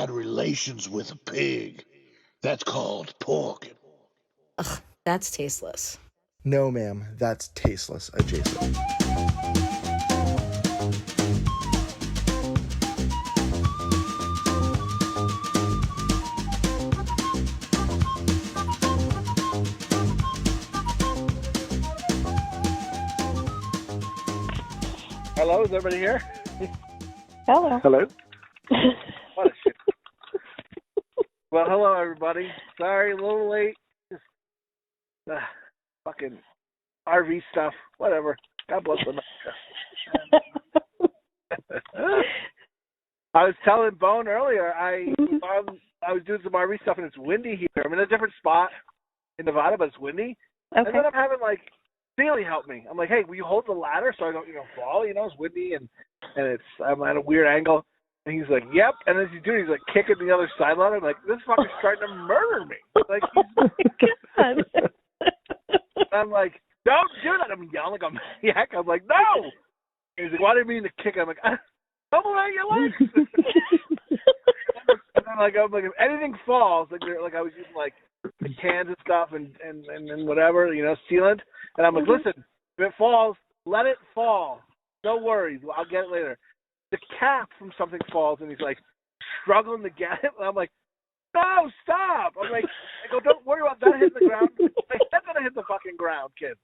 had relations with a pig. That's called porking. Ugh, that's tasteless. No, ma'am, that's tasteless adjacent. Hello, is everybody here? Hello. Hello. What a shit. Well, hello, everybody. Sorry, a little late. Just fucking RV stuff. Whatever. God bless America. I was telling Bone earlier, I was doing some RV stuff, and it's windy here. I'm in a different spot in Nevada, but it's windy. Okay. And then I'm having, like, Bailey help me. I'm like, hey, will you hold the ladder so I don't, fall? It's windy, and I'm at a weird angle. And he's like, yep. And as he's doing, he's like kicking the other side ladder. I'm like, this fucker's trying to murder me. Like, God. I'm like, don't do that. I'm yelling like a maniac. I'm like, no. And he's like, why do you mean to kick? I'm like, double out your legs. And then I'm like, if anything falls, like I was using like the cans and stuff and whatever, sealant. And I'm like, listen, if it falls, let it fall. No worries. I'll get it later. The cap from something falls, and he's like struggling to get it. And I'm like, no, stop. I'm like, don't worry about that hitting the ground. My head's gonna hit the fucking ground, kid.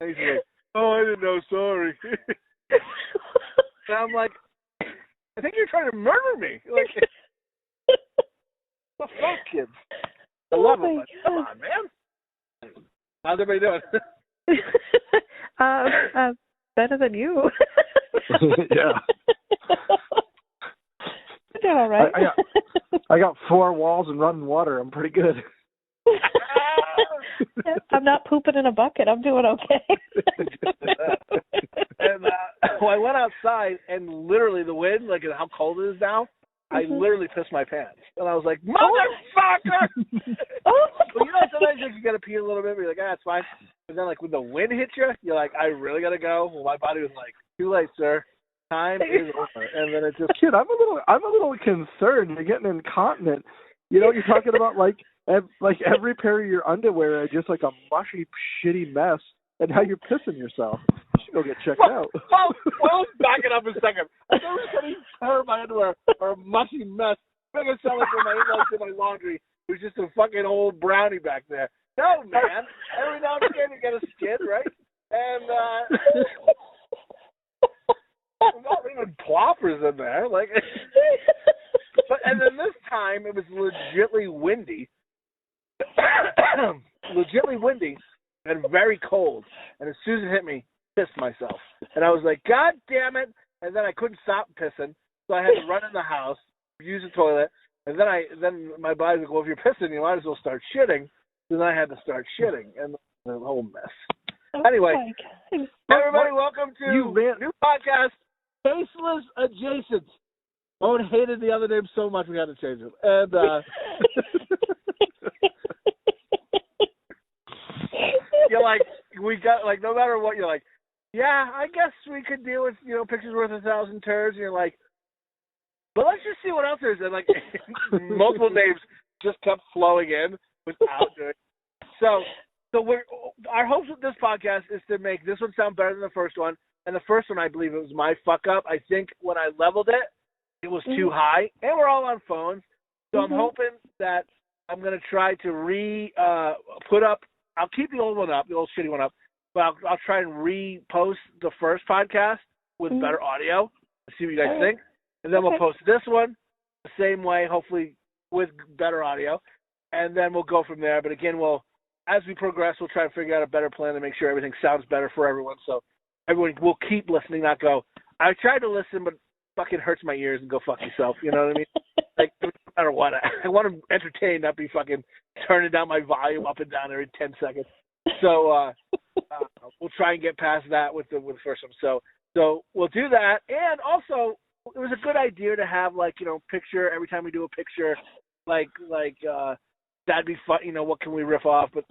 And he's like, oh, I didn't know. Sorry. And I'm like, I think you're trying to murder me. Like, the fuck, kids? I love it. But come on, man. How's everybody doing? Better than you. Yeah. You're doing all right. I got 4 walls and running water. I'm pretty good. I'm not pooping in a bucket. I'm doing okay. And I went outside, and literally the wind, like how cold it is now, I literally pissed my pants. And I was like, motherfucker! Oh. Well, sometimes you got to pee a little bit, but you're like, it's fine. And then, like, when the wind hits you, you're like, I really got to go. Well, my body was like, too late, sir. Time is over. And then it just... Kid, I'm a little concerned. You're getting incontinent. You're talking about, like every pair of your underwear are just like a mushy, shitty mess, and now you're pissing yourself. You should go get checked out. Well, back it up a second. I never said any pair of my underwear are a mushy mess. Make it sound like when my in-laws did my laundry, it was just a fucking old brownie back there. No, man. Every now and again you get a skid, right? And not even ploppers in there. Like, and then this time it was legitly windy. Legitly windy and very cold. And as soon as it hit me, pissed myself. And I was like, God damn it. And then I couldn't stop pissing. So I had to run in the house, use the toilet. And then my body's like, well, if you're pissing, you might as well start shitting. So then I had to start shitting. And the whole mess. Anyway, everybody, welcome to new podcast, Tasteless Adjacent. Owen hated the other name so much we had to change it. And you're like, we got, like, no matter what, you're like, yeah, I guess we could deal with, pictures worth 1,000 turds. And you're like, but let's just see what else there is. And, like, multiple names just kept flowing in without doing it. So our hopes with this podcast is to make this one sound better than the first one. And the first one, I believe it was my fuck up. I think when I leveled it, it was too high. And we're all on phones. So I'm hoping that I'm going to try to put up, I'll keep the old one up, the old shitty one up, but I'll try and repost the first podcast with better audio, see what you guys think. And then we'll post this one the same way, hopefully with better audio. And then we'll go from there. But again, as we progress, we'll try and figure out a better plan to make sure everything sounds better for everyone. So everyone will keep listening, not go, I tried to listen, but it fucking hurts my ears, and go fuck yourself. You know what I mean? Like, no matter what, I want to entertain, not be fucking turning down my volume up and down every 10 seconds. So we'll try and get past that with the first one. So we'll do that. And also, it was a good idea to have, like, picture every time we do a picture, like that'd be fun. What can we riff off? But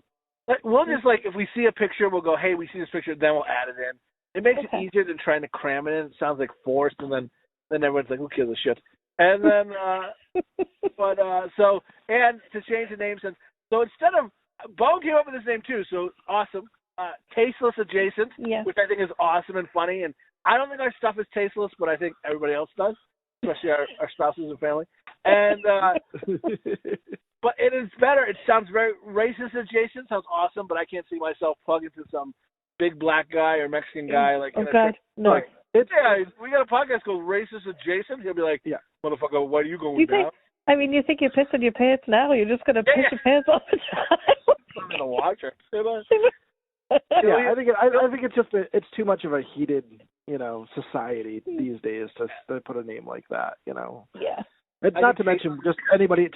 we'll just, like, if we see a picture, we'll go, hey, we see this picture, then we'll add it in. It makes it easier than trying to cram it in. It sounds like forced, and then everyone's like, who gives a shit? And then But so, and to change the name, since so instead of Bo came up with this name too, so awesome. Tasteless Adjacent, which I think is awesome and funny. And I don't think our stuff is tasteless, but I think everybody else does, especially our spouses and family. And but it is better. It sounds very racist adjacent. Sounds awesome, but I can't see myself plugging to some big black guy or Mexican guy like. Oh God, no. Like, we got a podcast called Racist Adjacent. He'll be like, yeah, motherfucker, why are you going down? You think you're pissing your pants now? You're just gonna piss your pants all the time. I'm gonna watch her. Yeah, I think it's too much of a heated, society these days to put a name like that, Yeah. And not to mention, just anybody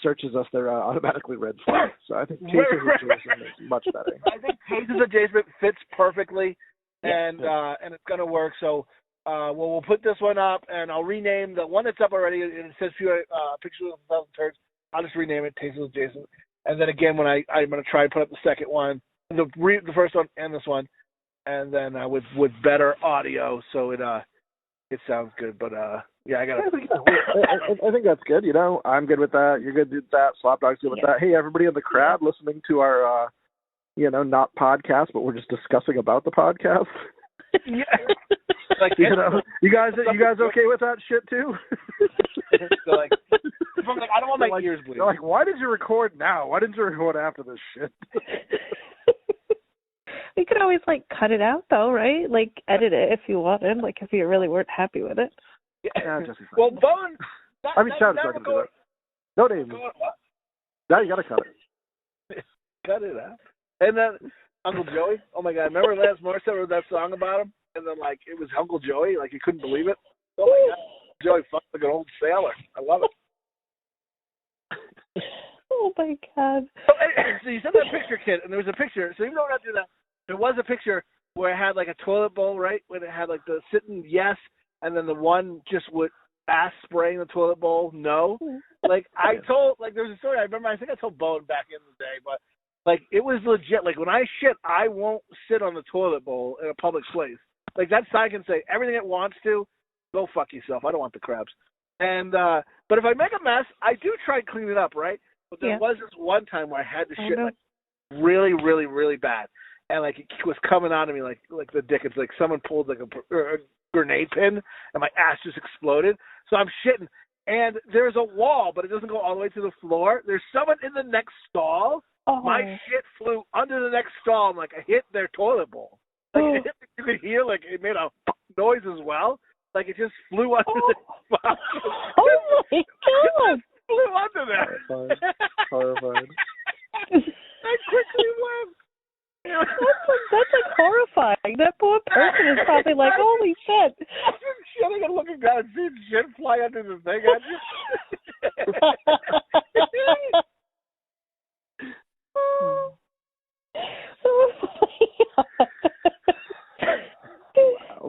searches us, they're automatically red flags. So I think Tasteless Adjacent is much better. I think Tasteless Adjacent fits perfectly, and it's gonna work. So, we'll put this one up, and I'll rename the one that's up already. And it says pictures of 1,000 turds. I'll just rename it Tasteless Adjacent, and then again when I'm gonna try and put up the second one, the first one and this one, and then with better audio, so it sounds good. But yeah, I think that's good. I'm good with that. You're good with that. Slopdog's good with that. Hey, everybody in the crowd listening to our, not podcast, but we're just discussing about the podcast. Yeah. Like, you guys okay with that shit too? Like, I don't want my ears bleeding. They're like, why did you record now? Why didn't you record after this shit? You could always cut it out though, right? Edit it if you wanted, if you really weren't happy with it. Yeah, well, Bone. Chowder's not gonna do it. No name. Now you gotta cut it. Cut it out. And then Uncle Joey. Oh my God! Remember Lance Morissette wrote that song about him, and then it was Uncle Joey. You couldn't believe it. Oh my God! Joey fucked like an old sailor. I love it. Oh my God! So you sent that picture, kid, and there was a picture. So even though we're not doing that, there was a picture where it had a toilet bowl, right? When it had the sitting yes, and then the one just with ass spraying the toilet bowl no. I told there was a story I remember. I think I told Bone back in the day, but it was legit. When I shit, I won't sit on the toilet bowl in a public place. That sign can say everything it wants to. Go fuck yourself. I don't want the crabs. And but if I make a mess, I do try and clean it up, right? But there was this one time where I had to shit really, really, really bad, and it was coming out of me like the dick. It's someone pulled a grenade pin, and my ass just exploded. So I'm shitting, and there's a wall, but it doesn't go all the way to the floor. There's someone in the next stall. Oh. My shit flew under the next stall, and I hit their toilet bowl. You could hear it made a noise as well. It just flew under the spot. Oh my God! Flew under there. Horrified. I quickly went. That's horrifying. That poor person is probably holy shit. I've been shitting and looking down and seeing shit fly under the thing.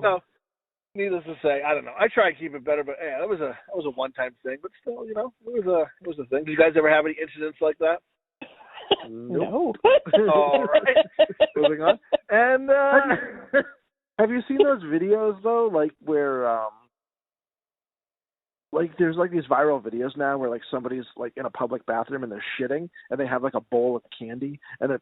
So, needless to say, I don't know. I try to keep it better, but yeah, that was a one-time thing. But still, it was a thing. Did you guys ever have any incidents like that? No. All right. Moving on. And have you seen those videos though, where there's these viral videos now where somebody's in a public bathroom and they're shitting and they have a bowl of candy and they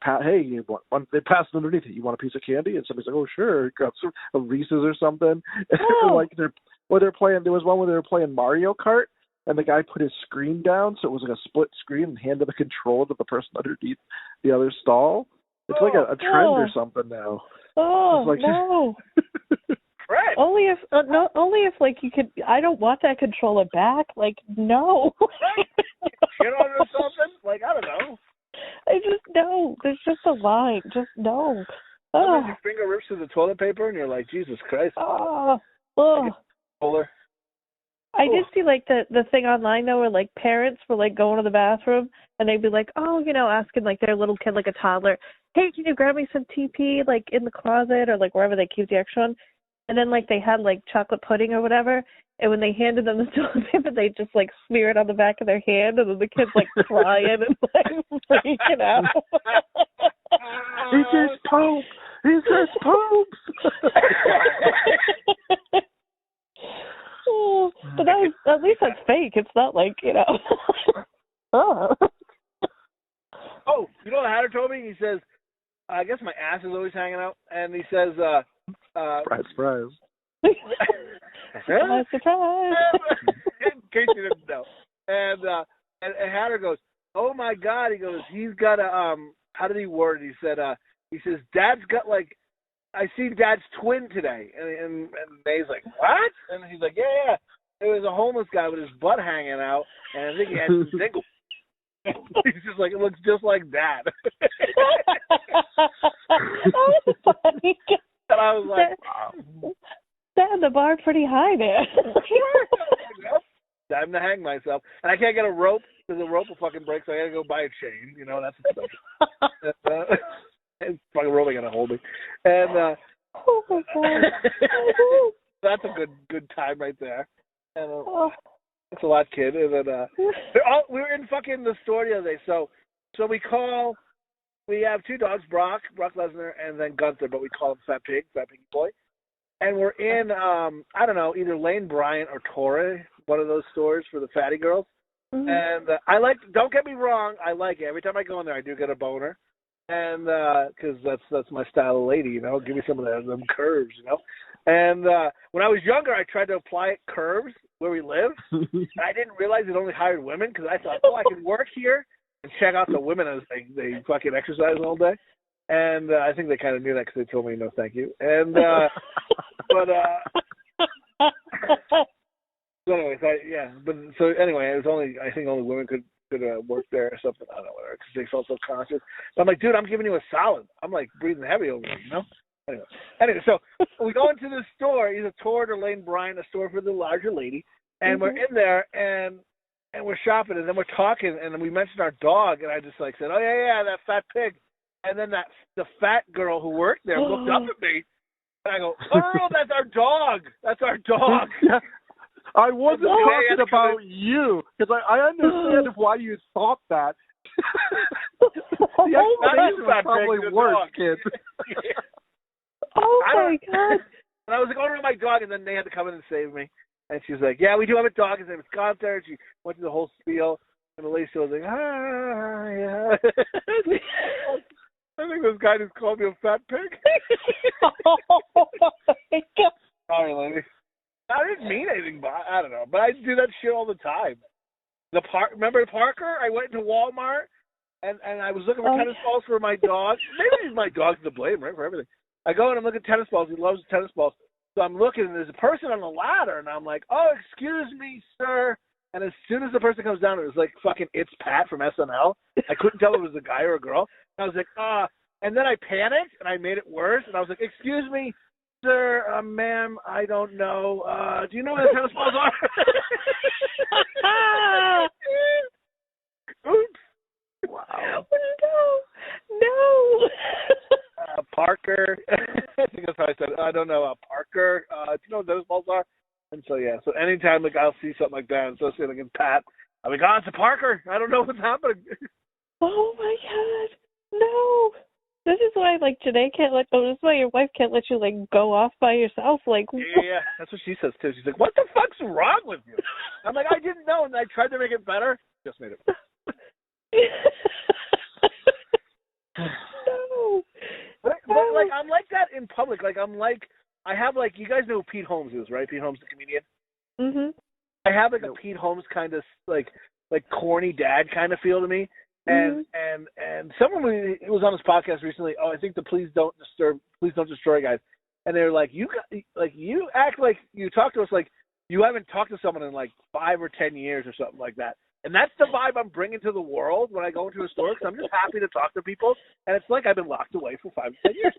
they pass it underneath it. You want a piece of candy? And somebody's like, oh sure, got some Reese's or something. Oh. they're playing. There was one where they were playing Mario Kart. And the guy put his screen down, so it was a split screen, and handed the control to the person underneath the other stall. It's a trend or something now. Oh no! Right. Only if you could. I don't want that controller back. No. Get on or something? I don't know. I just no. There's just a line. Just no. Sometimes your finger rips through the toilet paper, and you're like, Jesus Christ. Oh. I did see the thing online though where parents were going to the bathroom and they'd be asking their little kid a toddler, hey, can you grab me some TP in the closet or wherever they keep the extra one, and then they had chocolate pudding or whatever, and when they handed them the toilet paper they just smear it on the back of their hand, and then the kid's crying and freaking out. He says poop. He says poop. Oh Well, but at least that's fake. It's not like, you know. Oh. Oh, you know what Hatter told me? He says, I guess my ass is always hanging out, and he says, Surprise. Surprise, surprise. In case you didn't know. And Hatter goes, oh my God, he goes, he's got a, how did he word it? He says, Dad's got like, I seen Dad's twin today. And May's like, what? And he's like, yeah. It was a homeless guy with his butt hanging out, and I think he had some dingles. He's just like, it looks just like Dad. That's funny. And I was like, wow. Set the bar pretty high there. Time to hang myself. And I can't get a rope because the rope will fucking break, so I gotta go buy a chain. You know, that's and fucking rope ain't gonna hold me. And oh my God. that's a good time right there. And it's a lot, kid. And then we were in fucking the store the other day. So we have two dogs, Brock Lesnar, and then Gunther, but we call him Fat Piggy Boy. And we're in I don't know, either Lane Bryant or Torrey, one of those stores for the fatty girls. Mm-hmm. And I like. Don't get me wrong, I like it. Every time I go in there, I do get a boner, and because that's my style of lady, you know. Give me some of them curves, you know. And when I was younger, I tried to apply curves where we live. And I didn't realize it only hired women because I thought, I can work here and check out the women as they fucking exercise all day. And I think they kind of knew that because they told me no, thank you. And but so anyways, so anyway, it was only I think only women could work there or something. I don't know, whatever, because they felt so conscious. But I'm like, dude, I'm giving you a solid. I'm like breathing heavy over you, you know. Anyway, so we go into the store, either Torrey or Lane Bryant, a store for the larger lady, and we're in there and we're shopping, and then we're talking, and we mentioned our dog, and I just like said, oh yeah, that fat pig, and then the fat girl who worked there looked up at me, and I go, oh, that's our dog. That's our dog. I wasn't talking about you, because I understand why you thought that. The explanation was probably worse, kid. Oh my God. And I was like, oh no, my dog, and then they had to come in and save me. And she was like, yeah, we do have a dog. His name is Gunther. And she went through the whole spiel. And Alicia was like, yeah. I think this guy just called me a fat pig. Oh my God. Sorry, lady. I didn't mean anything, but I don't know. But I do that shit all the time. Remember Parker? I went into Walmart and I was looking for tennis balls for my dog. Maybe my dog's to blame, right, for everything. I go and I'm looking at tennis balls. He loves tennis balls. So I'm looking, and there's a person on the ladder, and I'm like, oh, excuse me, sir. And as soon as the person comes down, it was like fucking It's Pat from SNL. I couldn't tell if it was a guy or a girl. And I was like, and then I panicked, and I made it worse. And I was like, excuse me, sir, ma'am, I don't know. Do you know where the tennis balls are? Oops. Wow. No. Parker. I think that's how I said it. I don't know. Parker. Do you know what those balls are? And so, yeah. So anytime like I'll see something like that, and so say like in Pat, I'm like, oh, it's a Parker. I don't know what's happening. Oh my God. No. This is why like Janae can't this is why your wife can't let you like go off by yourself. Like yeah. That's what she says too. She's like, what the fuck's wrong with you? I'm like, I didn't know, and I tried to make it better. Just made it worse. No. But like I'm like that in public. Like I'm like I have like you guys know who Pete Holmes is, right? Pete Holmes, the comedian. Mhm. I have like a Pete Holmes kind of like corny dad kind of feel to me. And someone was on his podcast recently. Oh, I think the Please Don't Destroy guys. And they're like, you act like you talk to us like you haven't talked to someone in like 5 or 10 years or something like that. And that's the vibe I'm bringing to the world when I go into a store, because I'm just happy to talk to people. And it's like I've been locked away for 5 to 10 years.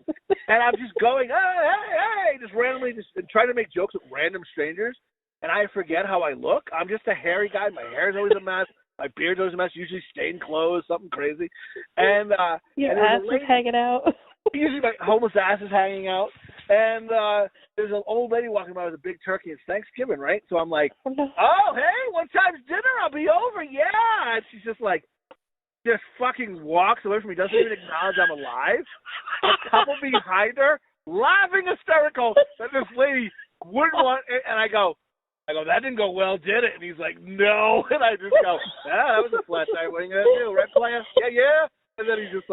And I'm just going, hey, just randomly and trying to make jokes with random strangers. And I forget how I look. I'm just a hairy guy. My hair is always a mess. My beard's always a mess. Usually stained clothes, something crazy. And your ass is hanging out. Usually my homeless ass is hanging out. And there's an old lady walking by with a big turkey. It's Thanksgiving, right? So I'm like, oh, hey, what time's dinner? I'll be over. Yeah. And she's just like, just fucking walks away from me. Doesn't even acknowledge I'm alive. A couple behind her, laughing hysterical that this lady wouldn't want it. And I go, I go, that didn't go well, did it? And he's like, no. And I just go, that was a flat tire. What are you going to do? Red class? Yeah. And then he just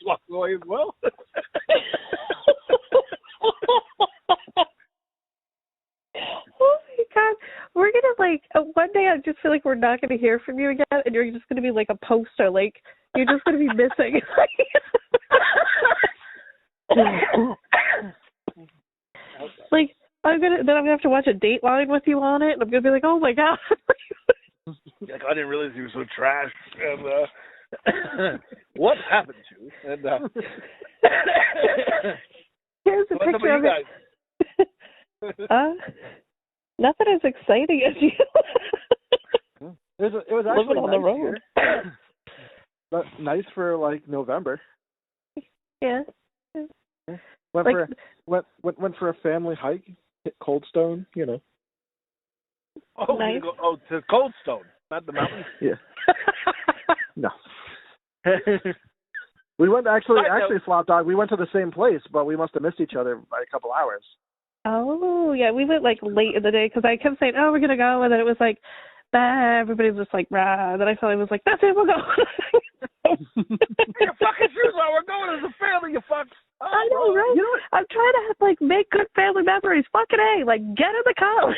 walks away as well. Oh my God, we're gonna one day I just feel like we're not gonna hear from you again, and you're just gonna be like a poster, like you're just gonna be missing. Like I'm gonna have to watch a Dateline with you on it, and I'm gonna be like, oh my God. Like, I didn't realize he was so trash. And what happened to? And here's a picture of it. Nothing as exciting as you. It was actually living on nice the road. Here. But nice for like November. Yeah. Went for a family hike, hit Coldstone, you know. Oh, nice. To Coldstone, not the mountain. Yeah. No. We went actually Slopdog. We went to the same place, but we must have missed each other by a couple hours. Oh yeah, we went like late in the day because I kept saying, "Oh, we're gonna go," and then it was like, "Bah." Everybody was just like, "Rah." And then I finally was like, "That's it, we'll go." Your fucking shoes on. We're going as a family. You fucks. Oh, I know, right? You know, I'm trying to make good family memories. Fucking A, get in the car.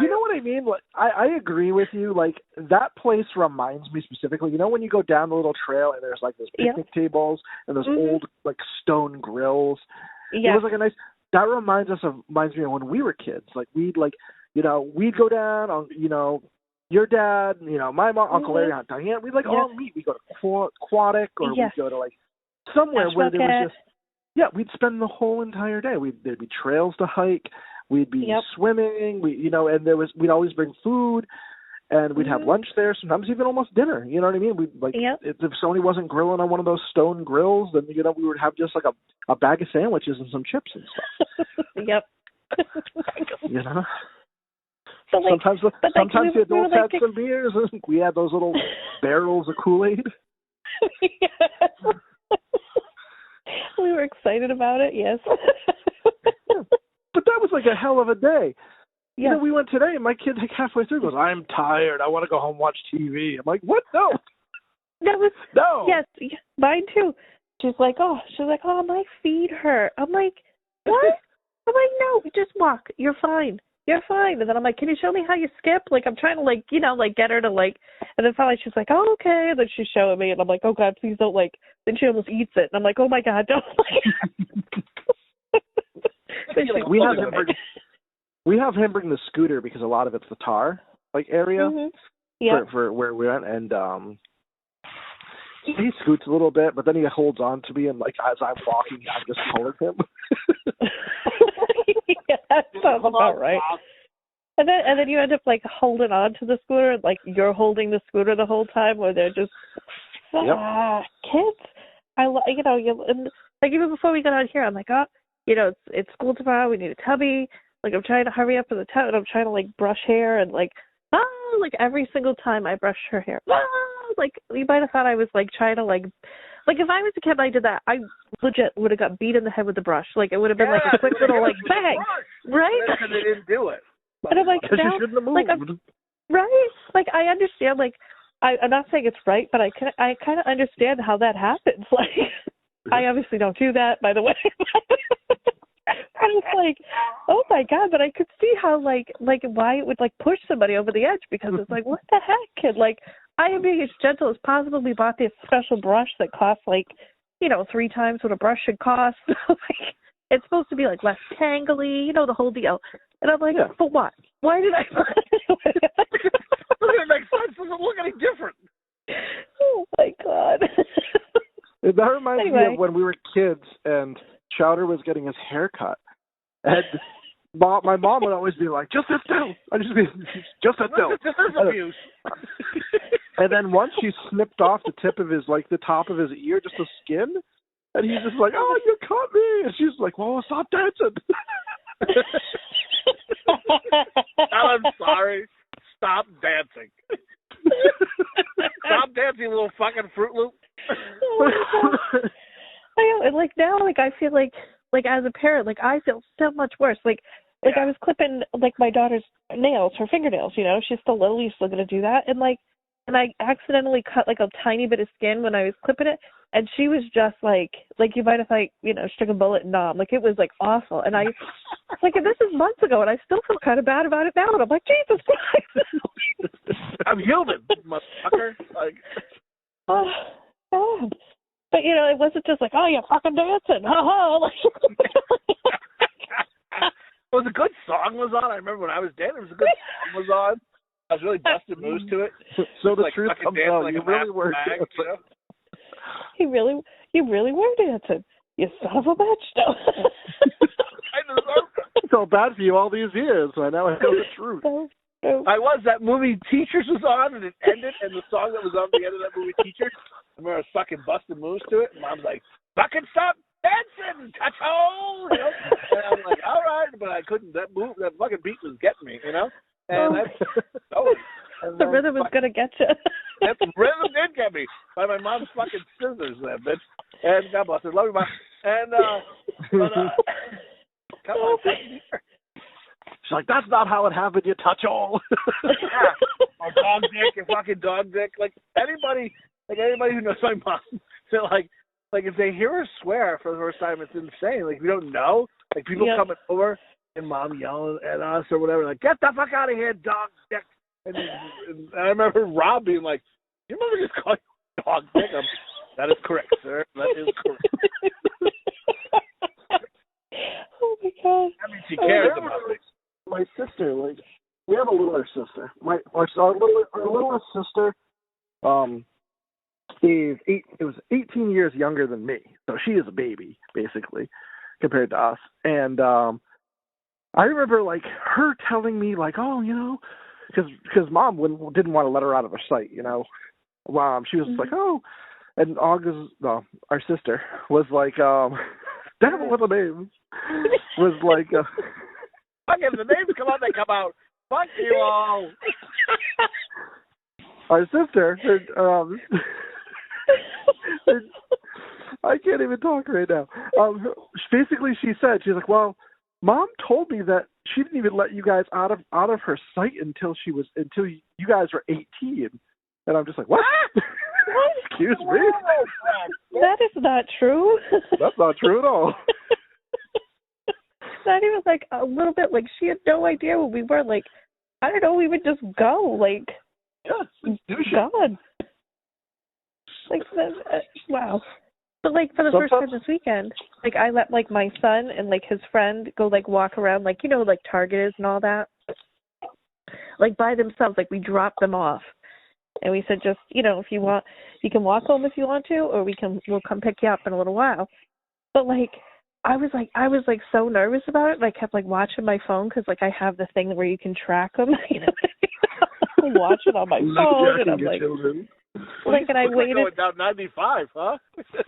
You know what I mean? Like, I agree with you. Like, that place reminds me specifically, you know, when you go down the little trail and there's like those picnic tables and those old like stone grills. Yeah. It was like a nice. That reminds me of when we were kids. Like we'd we'd go down on your dad, my mom, Uncle Larry, Aunt Diane. We'd all meet. We'd go to Aquatic or we'd go to like somewhere where there was just we'd spend the whole entire day. There'd be trails to hike. We'd be swimming. And we'd always bring food. And we'd have lunch there, sometimes even almost dinner. You know what I mean? If somebody wasn't grilling on one of those stone grills, then we would have just like a bag of sandwiches and some chips and stuff. Yep. You know. So sometimes the adults had some beers, and we had those little barrels of Kool-Aid. Yes. We were excited about it. Yes. But that was like a hell of a day. Yeah. You know, we went today, and my kid halfway through goes, "I'm tired. I want to go home and watch TV." I'm like, "What? No." No. Yes, mine too. She's like, oh, my feet hurt. I'm like, what? I'm like, no, just walk. You're fine. You're fine. And then I'm like, can you show me how you skip? Like, I'm trying to get her to and then finally she's like, oh, okay. And then she's showing me, and I'm like, oh God, please don't Then she almost eats it, and I'm like, oh my God, don't We have him bring the scooter because a lot of it's the tar area for where we went, and he scoots a little bit, but then he holds on to me, and as I'm walking, I'm just pulling him. Yeah, that sounds about right. And then you end up holding on to the scooter, you're holding the scooter the whole time, where they're just kids. And even before we got on here, I'm like, oh, it's school tomorrow. We need a tubby. I'm trying to hurry up for the tub, and I'm trying to brush hair, and every single time I brush her hair, you might have thought I was trying to if I was a kid and I did that, I legit would have got beat in the head with the brush. It would have been a quick little bang, right? Because they didn't do it. And I'm because you shouldn't have moved. Right? I understand. I'm not saying it's right, but I kind of understand how that happens. I obviously don't do that, by the way. I was oh my God, but I could see how why it would push somebody over the edge, because it's what the heck, kid? I am being as gentle as possible. We bought this special brush that costs 3 times what a brush should cost. It's supposed to be less tangly, the whole deal. And I'm but what? Why did I buy it? Doesn't make sense. Doesn't look any different. Oh my God. That reminds me of when we were kids and Chowder was getting his hair cut. And my mom would always be like, just sit still. I'd just be, just sit still. This is abuse. And then once she snipped off the tip of his, the top of his ear, just the skin, and he's just like, oh, you cut me. And she's like, well, stop dancing. I'm sorry. Stop dancing. Stop dancing, little fucking Fruit Loop. I know, and now, I feel as a parent, I feel so much worse. like I was clipping like my daughter's nails, her fingernails, you know, she's still little, you're still gonna do that. And I accidentally cut like a tiny bit of skin when I was clipping it, and she was just like you might have like, you know, struck a bullet and numb. Like it was like awful. And I like, and this is months ago and I still feel kind of bad about it now, and I'm like, Jesus Christ. I'm human, motherfucker. Like, oh God. But you know, it wasn't just like, oh, you're fucking dancing, ha ha. It was a good song was on. I remember when I was dancing, it was a good song was on. I was really busting moves to it. So the like truth comes out, you really were dancing. You really were dancing. You son of a bitch. No. I felt bad for you all these years, so I now I know the truth. No. I was. That movie Teachers was on, and it ended, and the song that was on the end of that movie Teachers, I remember I was fucking busting moves to it, and Mom's like, fucking stop dancing, touch-hole, you know? And I'm like, all right, but I couldn't. That fucking beat was getting me, you know? And the rhythm was going to get you. That rhythm did get me by my mom's fucking scissors, that bitch. And God bless her. Love you, Mom. And, come on. She's like, that's not how it happened, you touch-all. Yeah. Or dog dick, your fucking dog dick. Like, anybody who knows my mom, they're like if they hear her swear for the first time, it's insane. Like, we don't know. Like, people coming over and Mom yelling at us or whatever, like, get the fuck out of here, dog dick. And I remember Rob being like, your mother just called you dog dick? That is correct, sir. That is correct. Oh, my God. I mean, she cares about me. My sister, like, we have a littler sister. Our littlest sister, was 18 years younger than me, so she is a baby basically compared to us. And I remember like her telling me like, oh, you know, because Mom didn't want to let her out of her sight, you know. She was like, oh, and August, our sister was like, damn it, what the name was like. Fucking the names come out, they come out. Fuck you all. Our sister, I can't even talk right now. Basically, she said, she's like, well, Mom told me that she didn't even let you guys out of her sight until you guys were 18. And I'm just like, what? Excuse me? That is not true. That's not true at all. Not even like a little bit. Like she had no idea what we were. Like, I don't know. We would just go. Like, God. Like, wow. But like for the first time this weekend, like I let like my son and like his friend go like walk around, like, you know, like Target is and all that, like by themselves. Like we dropped them off, and we said, just, you know, if you want, you can walk home if you want to, or we'll come pick you up in a little while. But like I was so nervous about it, and I kept like watching my phone because like I have the thing where you can track them, you know. I'm watching on my phone, and I'm like. Like, and I waited. Going down 95, huh?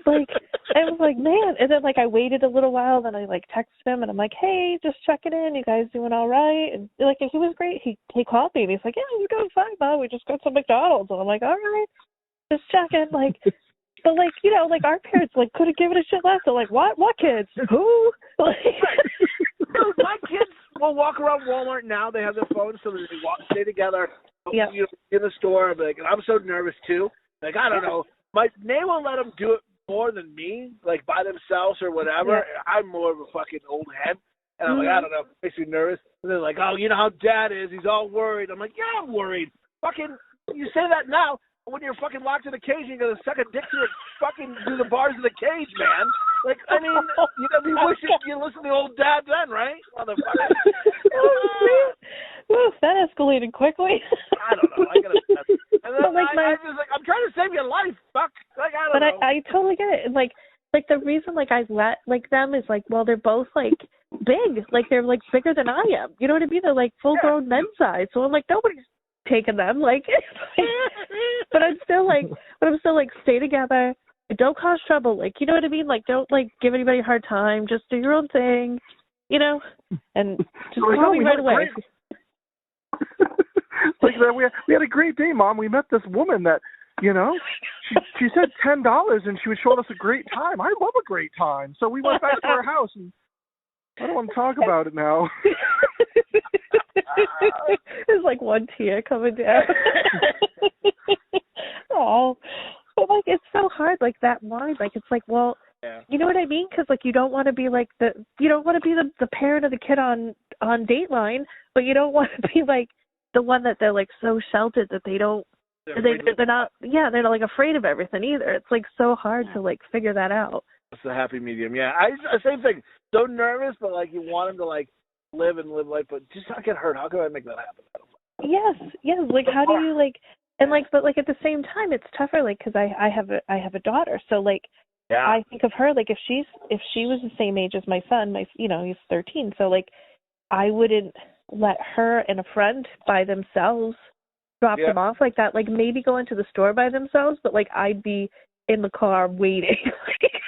Like, I was like, man. And then, like, I waited a little while. Then I, like, texted him, and I'm like, hey, just checking in. You guys doing all right? And, like, he was great. He called me, and he's like, yeah, we're doing fine, Mom. We just got some McDonald's. And I'm like, all right, just checking. Like, but, like, you know, like, our parents, like, couldn't give it a shit less. They're like, what? What kids? Who? Like, my kids will walk around Walmart now. They have their phones, so they stay together. Yeah. You know, in the store, like, I'm so nervous too. Like, I don't know. They won't let them do it more than me, like by themselves or whatever. Yeah. I'm more of a fucking old head, and I'm like, I don't know, it makes me nervous. And they're like, oh, you know how Dad is? He's all worried. I'm like, yeah, I'm worried. Fucking, you say that now. When you're fucking locked in a cage, you're gonna suck a dick through the bars of the cage, man. Like, I mean, you know, we wish you listened to old Dad then, right, motherfucker? Ooh, that escalated quickly. I don't know. And then I was like, I'm trying to save your life. Fuck. Like, I don't know. But I totally get it. And like the reason like I let like them is like, well, they're both like big. Like they're like bigger than I am. You know what I mean? They're like full grown men size. So I'm like, nobody's taking them. Like, but I'm still like stay together. Don't cause trouble. Like, you know what I mean? Like, don't like give anybody a hard time. Just do your own thing. You know, and just call me right away. Like we had a great day, Mom. We met this woman that, you know, she said $10 and she was showing us a great time. I love a great time. So we went back to our house and I don't want to talk about it now. There's like one tear coming down. Oh, but like it's so hard, like that line. Like it's like, well, you know what I mean? Because like you don't want to be like the parent of the kid on Dateline, but you don't want to be like the one that they're like so sheltered that they're not like afraid of everything either. It's like so hard to like figure that out. It's a happy medium. Yeah, same thing. So nervous, but like you want him to like live life, but just not get hurt. How can I make that happen? Yes. Like how do you like, and like, but like at the same time, it's tougher. Like, because I have a daughter, so like, I think of her like if she was the same age as my son, he's 13, so like, I wouldn't let her and a friend by themselves drop them off like that. Like maybe go into the store by themselves, but like I'd be in the car waiting,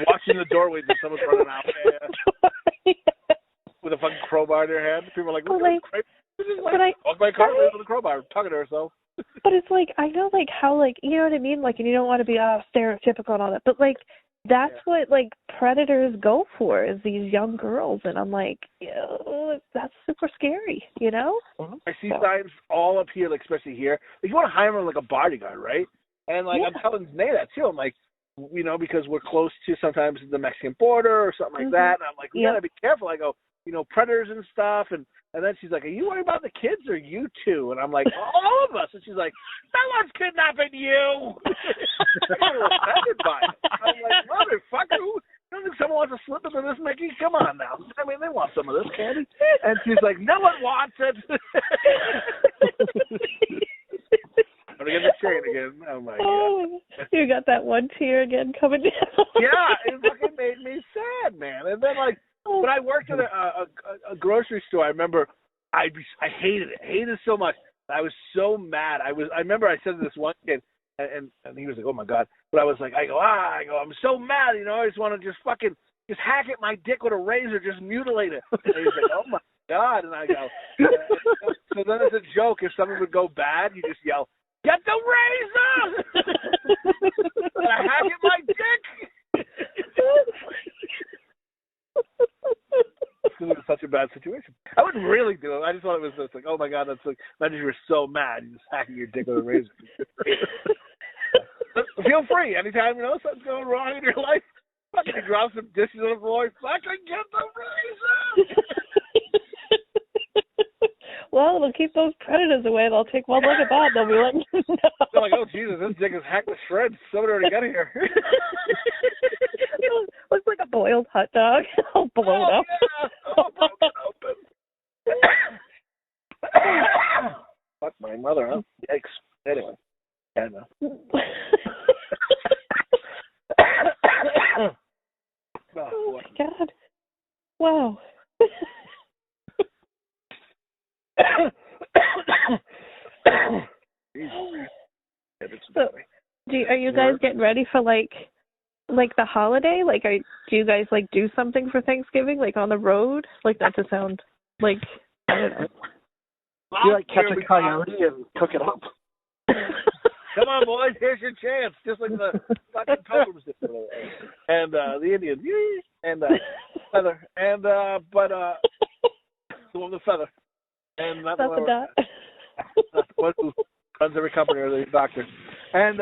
watching the doorway when someone's running out. With a fucking crowbar in their hand. People are like, walk by car with a crowbar, talking to herself. But it's like, I know like how like, you know what I mean? Like, and you don't want to be stereotypical and all that, but like, that's what like predators go for, is these young girls. And I'm like, that's super scary, you know? I see signs all up here, like especially here. Like, you want to hire them like a bodyguard, right? And like I'm telling Nate that too. I'm like, because we're close to sometimes the Mexican border or something like that. And I'm like, we gotta be careful. I go, predators and stuff. And then she's like, are you worried about the kids or you two? And I'm like, all of us. And she's like, no one's kidnapping you. I'm offended by it. I'm like, motherfucker, you don't think someone wants to slip into this, Mickey? Come on now. I mean, they want some of this candy. And she's like, no one wants it. I'm going to get the chain again. Oh, my God. You got that one tear again coming down. Yeah, it fucking made me sad, man. And then, like, when I worked at a grocery store, I remember I hated it so much. I was so mad. I remember I said to this one kid, and he was like, oh, my God. But I was like, I'm so mad, I just want to just hack at my dick with a razor, just mutilate it. And he was like, oh, my God. And I go, so then as a joke, if something would go bad, you just yell, get the razor! And I hack at my dick! Because it was such a bad situation. I wouldn't really do it. I just thought it was just like, oh my God, that's like, imagine you were so mad, you're just hacking your dick with a razor. Feel free. Anytime something's going wrong in your life, fucking drop some dishes on the floor, fucking get the razor! Well, it'll keep those predators away. They'll take one look at that. They'll be like, no. They're like, oh, Jesus, this dick is hacked to shreds. Someone already got here. Looks like a boiled hot dog. All blown up. Yeah. All broken open. Fuck my mother, huh? Yikes. Anyway. Yeah, no. Oh, my God. Wow. So, are you guys getting ready for like the holiday? Like, do you guys like do something for Thanksgiving, like on the road? Like, not to sound like, I don't know. You like catch a coyote and cook it up? Come on, boys, here's your chance. Just like the fucking pilgrims did. And the Indians, and feather, and the one with the feather. And that's the dot. That's the one who runs every company, or the doctor. And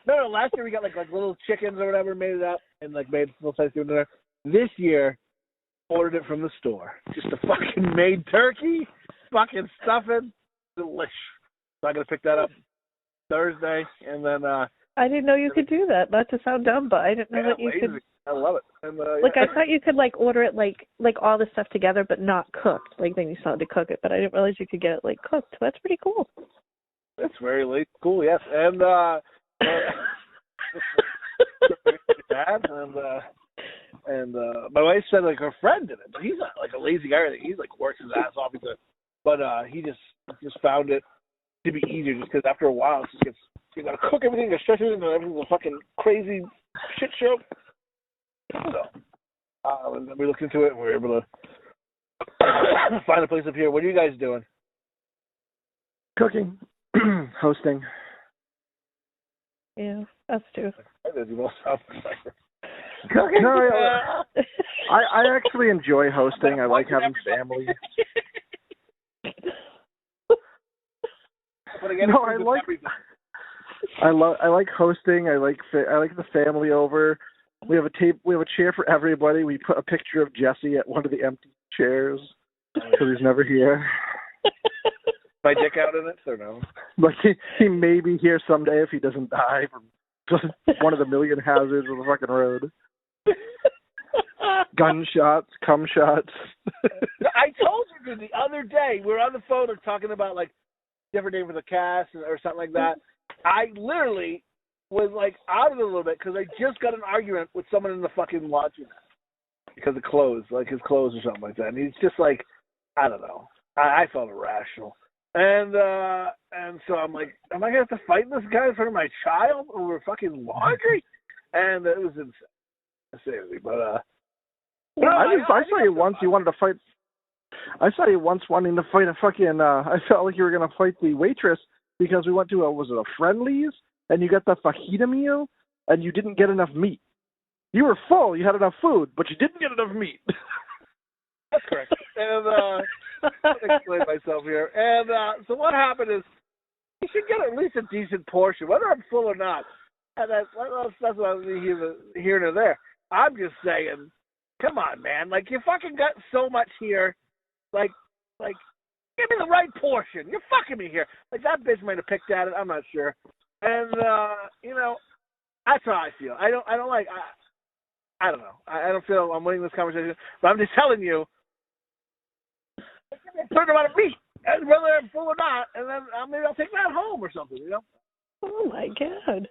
no, last year we got like little chickens or whatever, made it up and like made little size dinner. This year, ordered it from the store. Just a fucking made turkey, fucking stuffing, delish. So I'm gonna pick that up Thursday, and then I didn't know you could do that. Not to sound dumb, but I didn't know that you could. I love it. And, like, I thought you could like order it like all the stuff together, but not cooked. Like, then you still had to cook it, but I didn't realize you could get it like cooked. That's pretty cool. That's very cool, yes. And dad and my wife said like her friend did it, but he's not like a lazy guy or anything. He's like works his ass off. But he just found it to be easier, just because after a while it just gets, you gotta cook everything, it stretches into everything's a fucking crazy shit show. So and we looked into it and we were able to find a place up here. What are you guys doing? Cooking. Hosting. Yeah, us too. Cooking. I actually enjoy hosting. I like having family. No, I like hosting. I like the family over. We have a chair for everybody. We put a picture of Jesse at one of the empty chairs because he's never here. My dick out in it, or no? Like he may be here someday if he doesn't die from just one of the million hazards of the fucking road. Gunshots, cum shots. I told you the other day, we were on the phone and talking about like different name for the cast or something like that. I literally was like out of it a little bit because I just got an argument with someone in the fucking lodging because of clothes, like his clothes or something like that. And he's just like, I don't know. I felt irrational. And so I'm like, am I going to have to fight this guy in front of my child over fucking laundry? And it was insanity. But, I saw you once. You wanted to fight. I saw you once wanting to fight a fucking. I felt like you were going to fight the waitress because we went to a Friendly's and you got the fajita meal and you didn't get enough meat. You were full. You had enough food, but you didn't get enough meat. That's correct. And I'll explain myself here. And so what happened is you should get at least a decent portion, whether I'm full or not. And that's what I was hearing or there. I'm just saying, come on, man. Like, you fucking got so much here. Like, give me the right portion. You're fucking me here. Like, that bitch might have picked at it. I'm not sure. And, that's how I feel. I don't know. I don't feel I'm winning this conversation. But I'm just telling you, turn about a meat, and whether I'm full or not, and then maybe I'll take that home or something, you know? Oh, my God.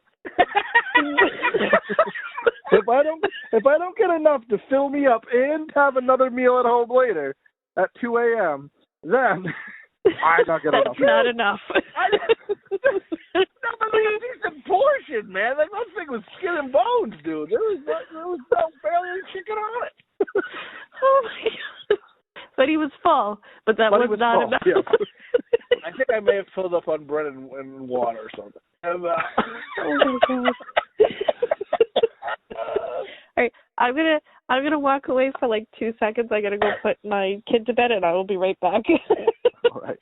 If I don't get enough to fill me up and have another meal at home later at 2 a.m., then I don't get enough. That's not enough. No, but like a decent portion, man. Like, that thing was skin and bones, dude. There was barely any chicken on it. Oh, my God. But he was full, but that was not full. enough. Yeah. I think I may have filled up on bread and water or something. And, oh my God! All right, I'm gonna walk away for like 2 seconds. I gotta go put my kid to bed, and I will be right back. All right.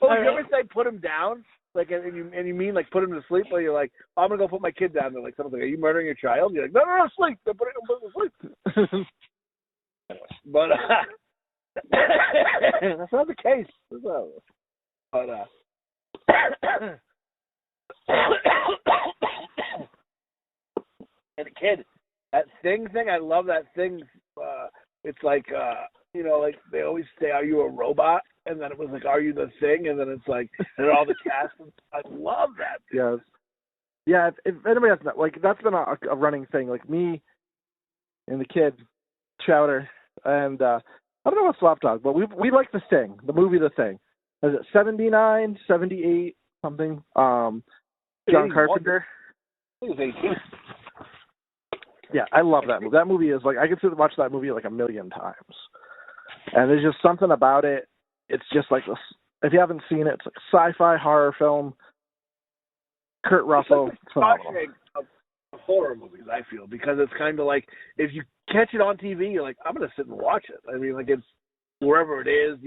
Oh, you ever say put him down? Like, and you mean like put him to sleep? Or you're like, oh, I'm gonna go put my kid down. They're like, something like, are you murdering your child? You're like, no, sleep. They're putting him to sleep. But that's not the case. But and a kid, that thing, I love that thing. It's like, like they always say, are you a robot? And then it was like, are you the thing? And then it's like, and all the cast. I love that. Yes. Yeah, if anybody has not, like, that's been a running thing. Like, me and the kid, Chowder, and I don't know about Slopdog, but we like The Thing, the movie The Thing. Is it 79, 78, something? John Carpenter. I think it was 18. Yeah, I love that movie. That movie is like, I could sit and watch that movie like a million times. And there's just something about it. It's just like this. If you haven't seen it, it's like a sci-fi horror film. Kurt Russell. It's like of horror movies, I feel, because it's kind of like, if you catch it on TV, you're like, I'm going to sit and watch it. I mean, like, it's wherever it is,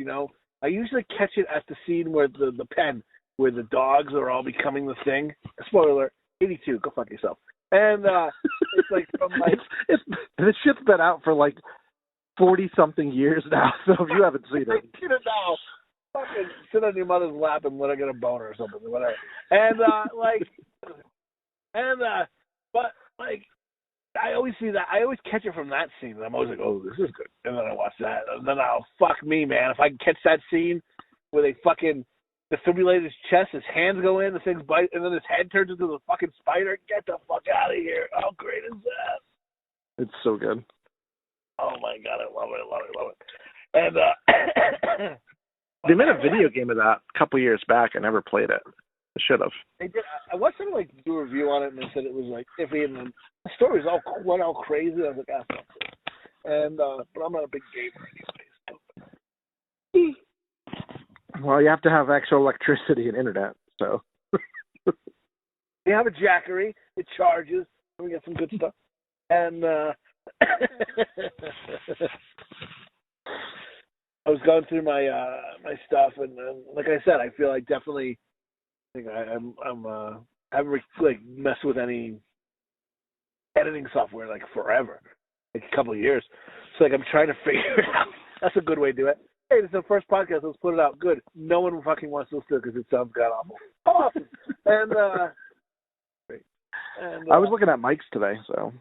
I usually catch it at the scene where the pen, where the dogs are all becoming the thing. Spoiler alert, 82, go fuck yourself. And it's like from like... This shit's been out for like 40-something years now, so if you haven't seen it... I've seen it now. Fucking sit on your mother's lap and let her get a boner or something, or whatever. And, but, like, I always see that. I always catch it from that scene, and I'm always like, oh, this is good. And then I watch that, and then fuck me, man. If I can catch that scene where they fucking defibrillate his chest, his hands go in, the thing's bite, and then his head turns into the fucking spider, get the fuck out of here. How great is that? It's so good. Oh, my God, I love it. And, they made a video game of that a couple years back. I never played it. I should have. They did. I watched them do a review on it, and they said it was like iffy, and the story was went all crazy. I was like, fuck it. And but I'm not a big gamer anyways. Well, you have to have actual electricity and internet, so. You have a Jackery. It charges. And we get some good stuff. And I was going through my my stuff, and like I said, I feel like definitely. I think I haven't like messed with any editing software like forever, like a couple of years. So like I'm trying to figure it out. That's a good way to do it. Hey, this is the first podcast. Let's put it out. Good. No one fucking wants to listen to it because it sounds god awful. Awesome. And I was looking at mics today, so.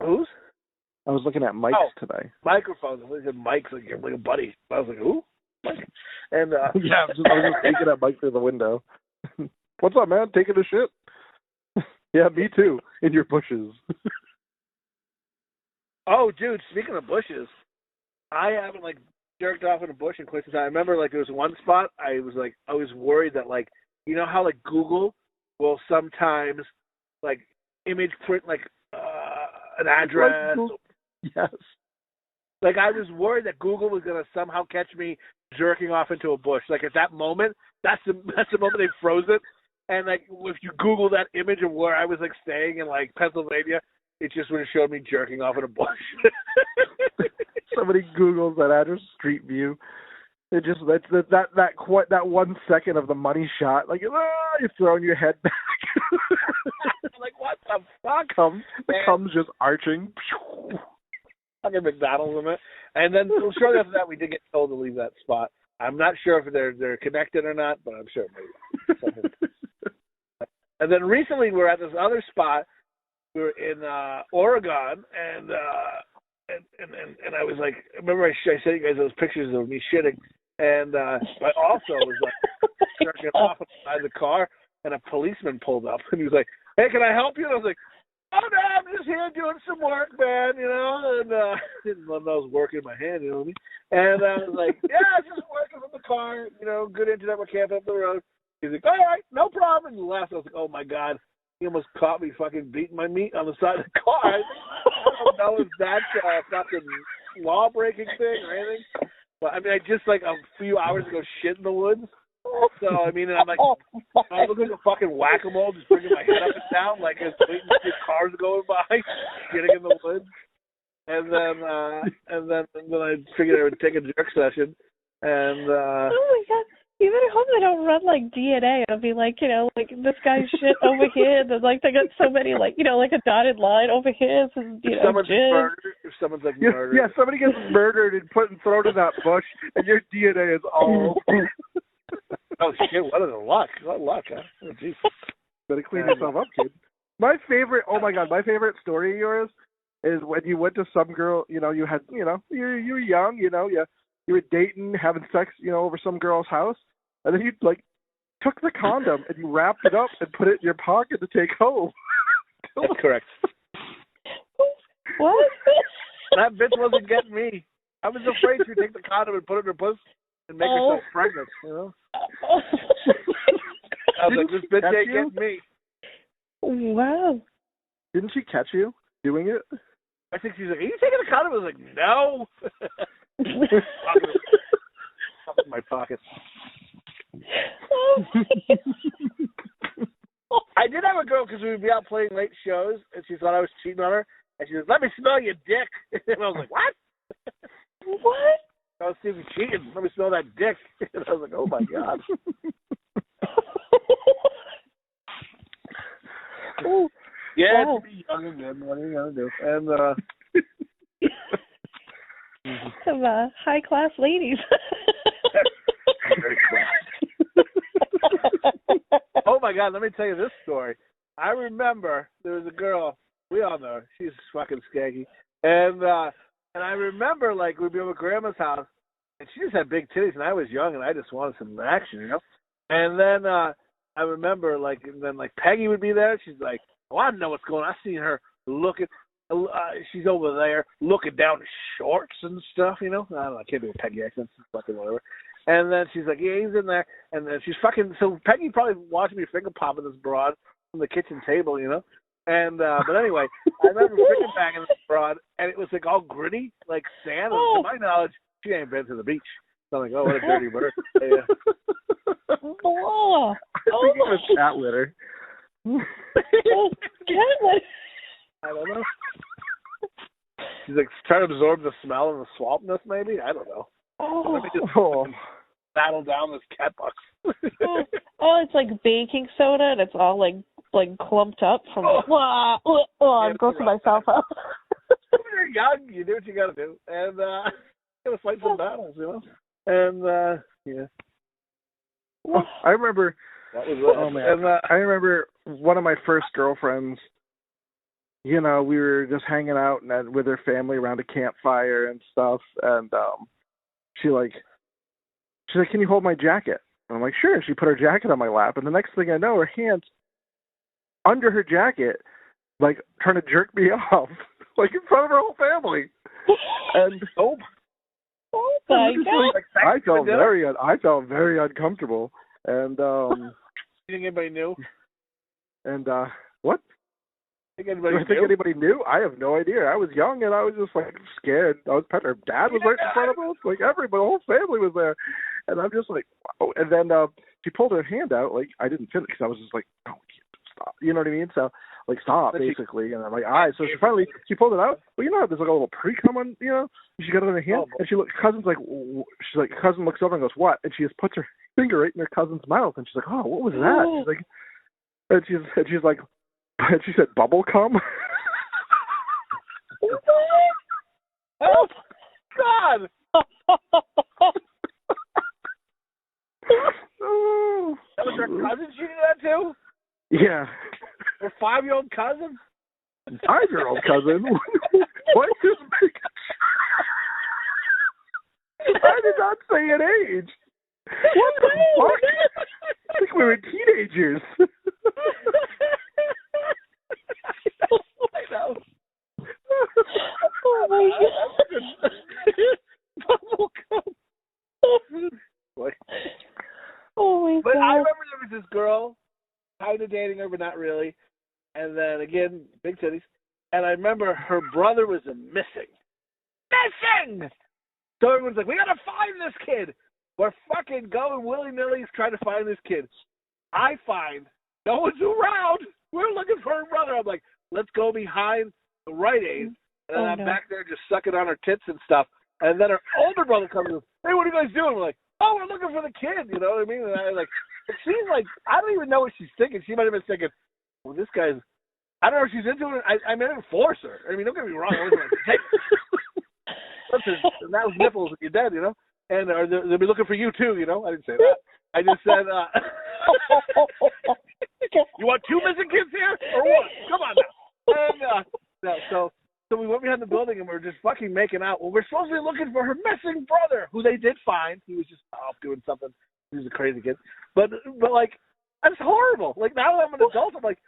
Whose? I was looking at mics today. Microphones. I said mics like a buddy. I was like, who? And yeah, I was just taking that mic through the window. What's up, man? Taking a shit? Yeah, me too. In your bushes. Oh, dude. Speaking of bushes, I haven't like jerked off in a bush in quite some time. I remember like there was one spot I was worried that like you know how like Google will sometimes like image print like an address. Yes. Like I was worried that Google was gonna somehow catch me jerking off into a bush. Like at that moment, that's the moment they froze it. And like if you Google that image of where I was like staying in like Pennsylvania, it just would have showed me jerking off in a bush. Somebody Googles that address, Street View. It just that 1 second of the money shot, like you're throwing your head back. Like what the fuck? The cum's just arching. Fucking McDonald's in it. And then shortly after that, we did get told to leave that spot. I'm not sure if they're connected or not, but I'm sure maybe. And then recently we were at this other spot. We were in Oregon, and I was like, remember I sent you guys those pictures of me shitting, and I also was like jerking off inside the car, and a policeman pulled up, and he was like, "Hey, can I help you?" And I was like, "Oh no, I'm just here doing some work, man," you know, and didn't know I was working my hand, you know what I mean? And I was like, "Yeah, just working from the car, you know, good internet, we camp up the road." He's like, "All right, no problem." And he laughed. I was like, "Oh my god." He almost caught me fucking beating my meat on the side of the car. I don't know if that's a fucking law-breaking thing or anything. But, I mean, I just, like, a few hours ago shit in the woods. So, I mean, I'm like, I look like a fucking whack-a-mole just bringing my head up and down, like, as waiting to see cars going by, shitting in the woods. And then I figured I would take a jerk session. And, oh, my God. You better hope they don't run like DNA. It'll be like, you know, like this guy's shit over here. There's like they got so many like, you know, like a dotted line over here. So, you know, someone's murdered. If someone's like murdered. Yeah, somebody gets murdered and thrown in that bush, and your DNA is all. Oh shit! What a luck! What luck, huh? Oh, geez. Better clean yourself up, kid. My favorite. Oh my god, my favorite story of yours is when you went to some girl. You know, you had, you know, you were young. You know, you were dating, having sex, you know, over some girl's house. And then you, like, took the condom and you wrapped it up and put it in your pocket to take home. That's correct. What? That bitch wasn't getting me. I was afraid she'd take the condom and put it in her pussy and make herself pregnant, you know? I was like, this bitch ain't getting me. Wow. Didn't she catch you doing it? I think she's like, are you taking the condom? I was like, no. In my pocket. I did have a girl because we would be out playing late shows, and she thought I was cheating on her, and she said, "Let me smell your dick." And I was like, "What?" What? I was seeing you cheating. Let me smell that dick. And I was like, "Oh my god." Oh, yeah, wow. to be young and good. What are you gonna do? And some high class ladies. very class. Oh my god, let me tell you this story. I remember there was a girl, we all know her, she's fucking skanky. And I remember like we'd be over at grandma's house and she just had big titties and I was young and I just wanted some action, you know? And then I remember like Peggy would be there, she's like, "Oh, I know what's going on. I seen her looking she's over there looking down the shorts and stuff, you know? I don't know, I can't do a Peggy accent, fucking whatever. And then she's like, "Yeah, he's in there." And then she's fucking, so Peggy probably watching me finger popping this broad from the kitchen table, you know? And, but anyway, I remember finger banging this broad, and it was like all gritty, like sand. And to my knowledge, she ain't been to the beach. So I'm like, oh, what a dirty bird. Yeah. Oh, I think it was cat litter. Cat litter. I don't know. She's like trying to absorb the smell and the swampness, maybe. I don't know. Let me just battle down this cat box. It's like baking soda, and it's all like clumped up from. I'm grossing myself out. When you're young, you do what you got to do, and you got to fight some battles, you know. And yeah. Oh, I remember. That was oh man, and, I remember one of my first girlfriends. You know, we were just hanging out and with her family around a campfire and stuff, and she's like, "Can you hold my jacket?" And I'm like, "Sure." And she put her jacket on my lap, and the next thing I know, her hands under her jacket, like trying to jerk me off, like in front of her whole family. And oh my God! Like, I felt very uncomfortable, and you think anybody knew? And what? Do I think anybody knew? I have no idea. I was young and I was just like scared. I was her dad was right in front of us, like everybody, the whole family was there, and I'm just like, wow. And then she pulled her hand out, like I didn't finish because I was just like, no, stop. You know what I mean? So like stop basically, and I'm like, all right. So she pulled it out. Well, you know, there's like a little pre-cum on, you know. She got it in her hand, and cousin looks over and goes, what? And she just puts her finger right in her cousin's mouth, and she's like, oh, what was that? She's like, and she's like. And she said, "Bubble cum." Oh God! Oh. That was her cousin she did that to? Yeah. Her 5-year-old cousin? 5-year-old cousin? What? I did not say an age. What the fuck? I think we were teenagers. I know. Oh my God. Bubble cum. Oh my But God. I remember there was this girl, kind of dating her, but not really. And then again, big titties. And I remember her brother was missing. Missing! So everyone's like, we gotta find this kid. We're fucking going willy-nilly trying to find this kid. I find no one's around. We're looking for her brother. I'm like, let's go behind the Rite Aid. And then I'm back there just sucking on her tits and stuff. And then her older brother comes and says, hey, what are you guys doing? We're like, oh, we're looking for the kid. You know what I mean? And I like, she's like, I don't even know what she's thinking. She might have been thinking, well, this guy's, I don't know if she's into it. I mean, I didn't force her. I mean, don't get me wrong. I wasn't like, hey. Listen, that was nipples if you're dead, you know? And they'll be looking for you too, you know? I didn't say that. I just said, you want 2 missing kids here or what? Come on now. And, so we went behind the building and we were just fucking making out. Well, we're supposed to be looking for her missing brother, who they did find. He was just off doing something. He was a crazy kid. But like, that's horrible. Like, now that I'm an adult, I'm like,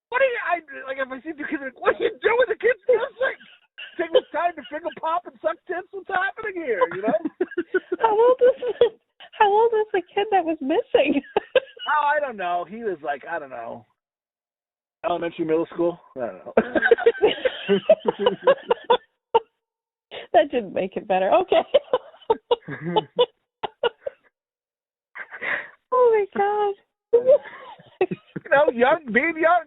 what do you, like, if I see 2 kids, like, what do you do with the kids missing? Take this time to finger pop and suck tits? What's happening here, you know? How old is the kid that was missing? Oh, I don't know. He was like, I don't know, elementary, middle school. I don't know. That didn't make it better. Okay. Oh my God. You know, young, being young.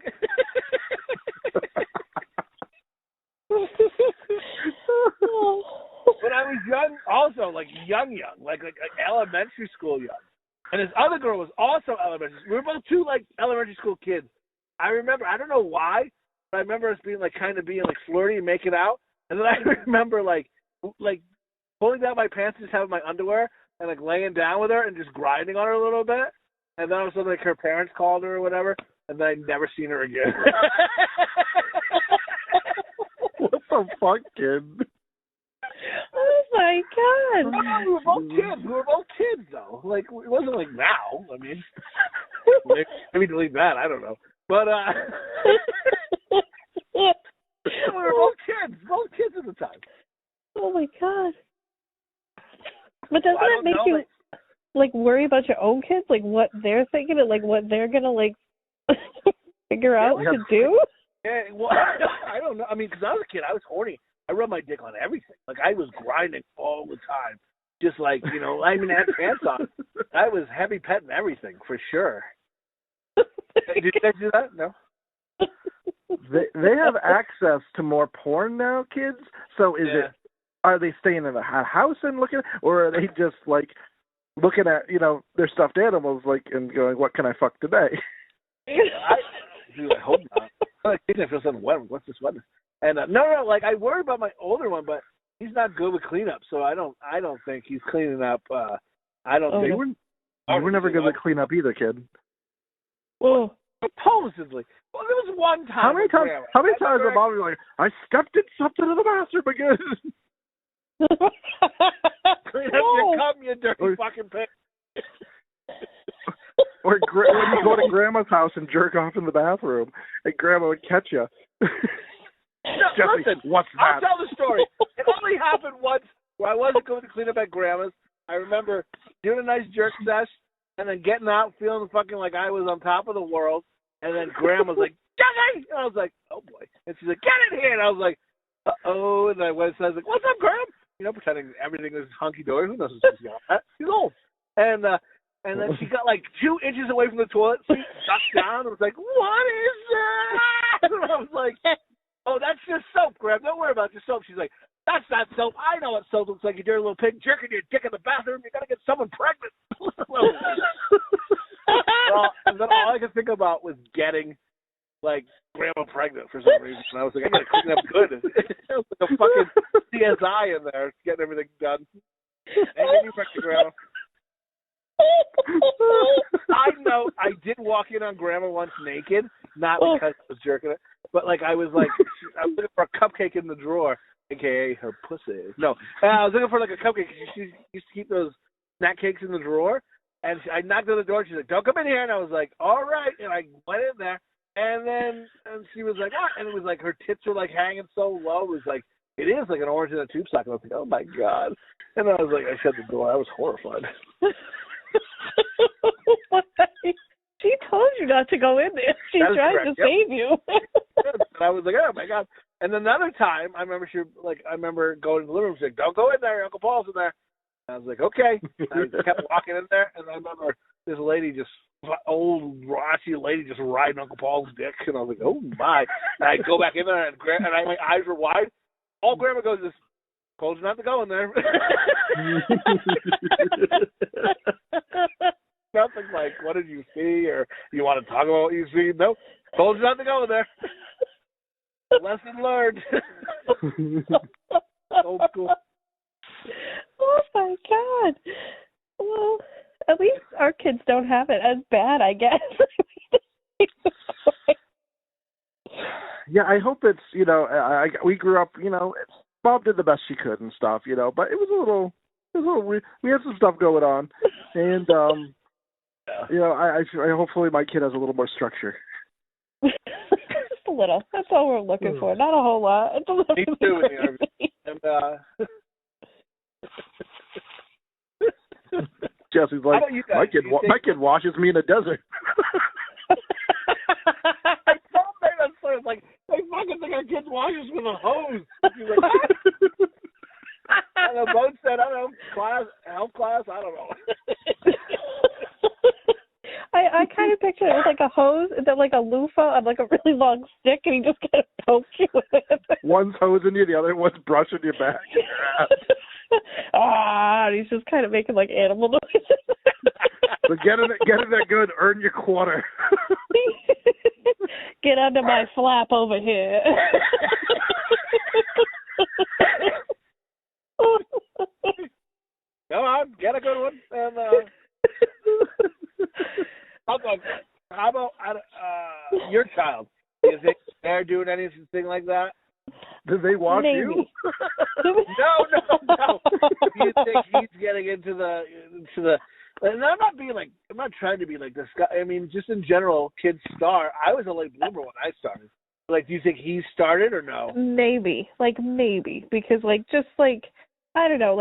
When I was young, also like young, like elementary school young. And this other girl was also elementary. We were both 2 like elementary school kids. I remember, I don't know why, but I remember us being like kind of being like flirty and making out. And then I remember like pulling down my pants, just having my underwear, and like laying down with her and just grinding on her a little bit. And then all of a sudden, like her parents called her or whatever, and then I'd never seen her again. What the fuck, kid? Oh my God. We were both kids. We were both kids, though. Like, it wasn't like now. I mean, maybe delete that. I don't know. But we were both kids at the time. Oh my God. But doesn't that make you like worry about your own kids, like what they're thinking and like what they're gonna like figure out to do? Yeah, well, I don't know. I mean, because I was a kid, I was horny. I rubbed my dick on everything. Like, I was grinding all the time. Just like, you know, I even had pants on. I was heavy petting everything, for sure. Did you guys do that? No? they have access to more porn now, kids. So are they staying in a house and looking, or are they just like looking at their stuffed animals and going, what can I fuck today? I hope not. I feel something wet. What's this weather? And no, like I worry about my older one, but he's not good with cleanup, so I don't think he's cleaning up. I don't think you were never good with cleanup either, kid. Well, supposedly. Well, there was one time. How many times did mom be like, I stepped in something in the bathroom again? Clean up your cum, you dirty fucking pig. Or when you go to Grandma's house and jerk off in the bathroom, and Grandma would catch you. No, Jesse, listen, what's that? I'll tell the story. It only happened once where I wasn't going to clean up at Grandma's. I remember doing a nice jerk sesh and then getting out feeling fucking like I was on top of the world. And then Grandma's like, Jesse! And I was like, oh boy. And she's like, get in here! And I was like, uh-oh. And I went and I was like, what's up, Graham? Pretending everything is hunky-dory. Who knows what she's got? She's old. And then she got like 2 inches away from the toilet seat, ducked down, and was like, what is that? And I was like, oh, that's just soap, Graham. Don't worry about your soap. She's like, that's not soap. I know what soap looks like. You dirty little pig jerking your dick in the bathroom. You're going to get someone pregnant. Well, and then all I could think about was getting, like, Grandma pregnant for some reason. And I was like, I got to clean up good. It was like a fucking CSI in there getting everything done. And then you pregnant, Grandma. I know I did walk in on Grandma once naked, not because I was jerking it, but like I was looking for a cupcake in the drawer, aka her pussy. No, I was looking for like a cupcake. She used to keep those snack cakes in the drawer, and I knocked on the door. She's like, "Don't come in here," and I was like, "All right," and I went in there, and she was like, "What?" And it was like her tits were like hanging so low. It was like it is like an orange in a tube sock. And I was like, "Oh my god!" And I was like, I shut the door. I was horrified. She told you not to go in there. She tried to save you. And I was like, oh my god. And another time, I remember going to the living room. She's like, don't go in there. Uncle Paul's in there. And I was like, okay. I kept walking in there, and I remember this lady, old raunchy lady, just riding Uncle Paul's dick, and I was like, oh my. And I go back in there, and my eyes were wide. All Grandma goes is, told you not to go in there. Nothing like, what did you see, or you want to talk about what you see? Nope. Told you not to go in there. Lesson learned. Old school. Oh my god. Well, at least our kids don't have it as bad, I guess. Yeah, I hope it's, we grew up, Bob did the best she could and stuff, but it was a little we had some stuff going on, and I hopefully my kid has a little more structure. Just a little. That's all we're looking for. Not a whole lot. Me too. And Jesse's like, my kid washes me in the desert. I told her that story. It's like, they fucking think our kids wash us with a hose. She's like, what? And the boat said, I don't know, health class, I don't know. I kind of picture it with like a hose and then like a loofah on like a really long stick, and he just kind of pokes you with it. One's hosing you, the other one's brushing your back. And he's just kind of making like animal noises. So get in there good, earn your quarter. Get under my flap over here. Come on, get a good one. And how about your child? Do you think they're doing anything like that? Do they watch you? No. Do you think he's getting into the? And I'm not trying to be like this guy. I mean, just in general, kids start. I was a late bloomer when I started. Like, do you think he started or no? Maybe, because just I don't know,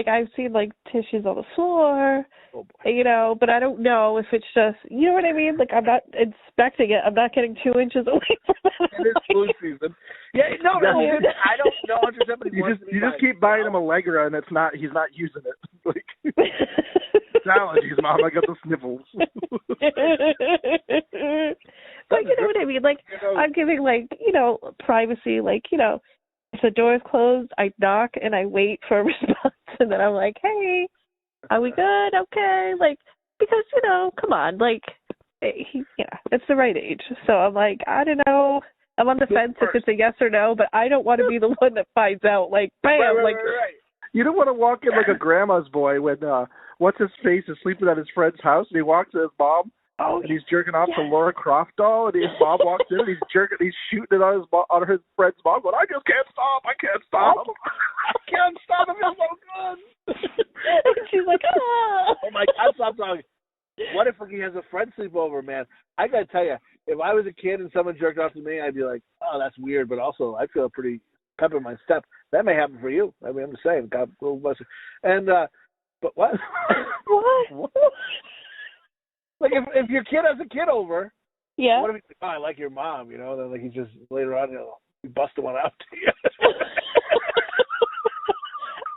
I've seen tissues on the floor, but I don't know if it's just, you know what I mean? I'm not inspecting it. I'm not getting 2 inches away from it. It is flu season. Yeah, no, I don't know 100%, but you just keep buying him Allegra, and he's not using it. Allergies, Mom. I got the sniffles. But you know what? I mean? Like, I'm giving, like, privacy. Like, if the door is closed, I knock and I wait for a response. And then I'm like, hey, are we good? Okay. Like, because, come on. Like, it's the right age. So I'm like, I don't know. I'm on the fence if it's a yes or no, but I don't want to be the one that finds out, like, bam. Right. You don't want to walk in like a grandma's boy when, what's-his-face is sleeping at his friend's house, and he walks to his mom, and he's jerking off to Laura Croft doll, and his mom walks in, and he's shooting it on his friend's mom, going, I just can't stop, I can't stop. I can't stop, it feels so good. And she's like, ah. Oh, my God, stop talking. What if he has a friend sleepover, man? I got to tell you, if I was a kid and someone jerked off to me, I'd be like, oh, that's weird, but also I feel pretty pep in my step. That may happen for you. I mean, I'm just saying. God bless you. And, but what? What? Like, if your kid has a kid over, yeah. What if he's like, oh, I like your mom, Then, like, he just later on, he busted one out to you.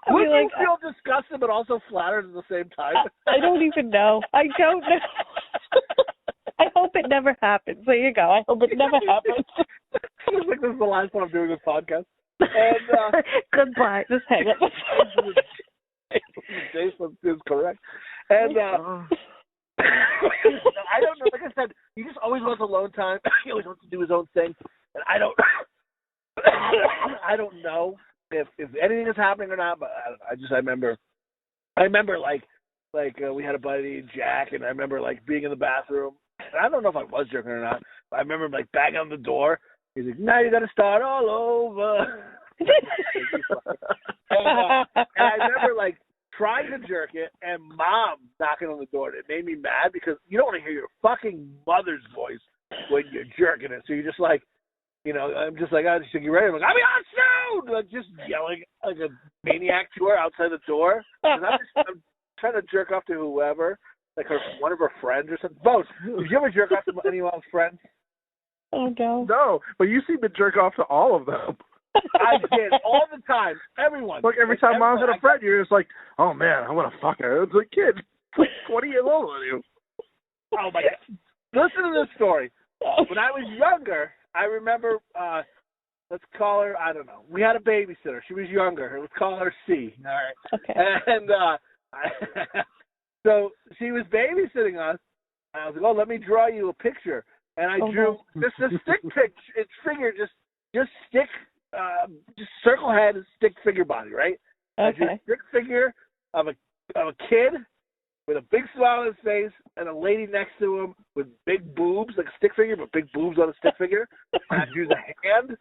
Would you feel disgusted but also flattered at the same time? I don't even know. I don't know. I hope it never happens. There you go. I hope it never happens. Feels like this is the last time I'm doing this podcast. And goodbye. Just hang up. Jason is correct. And I don't know. Like I said, he just always wants alone time. He always wants to do his own thing, and I don't know if anything is happening or not. But I remember like we had a buddy Jack, and I remember like being in the bathroom. And I don't know if I was jerking or not, but I remember like banging on the door. He's like, now you got to start all over. and I remember like trying to jerk it and Mom knocking on the door. It made me mad because you don't want to hear your fucking mother's voice when you're jerking it. So you're just like, I'm just like, she's like, you ready? I'm like, I'll be on soon! Like, just yelling like a maniac to her outside the door. I'm trying to jerk off to whoever, like one of her friends or something. Both. Did you ever jerk off to anyone's friends? Oh, no. No, but you seem to jerk off to all of them. I did, all the time. Everyone. Look, every time Mom had a friend, you're just like, oh, man, I want to fuck her. It's a kid. Like 20 years older than you. Oh, my God. Listen to this story. When I was younger, I remember, let's call her, I don't know. We had a babysitter. She was younger. Let's call her C. All right. Okay. And so she was babysitting us. And I was like, oh, let me draw you a picture. And I drew just a stick picture. It's figure, just stick, just circle head and stick figure body, right? Okay. I drew a stick figure of a kid with a big smile on his face and a lady next to him with big boobs, like a stick figure, but big boobs on a stick figure. And I drew the hand,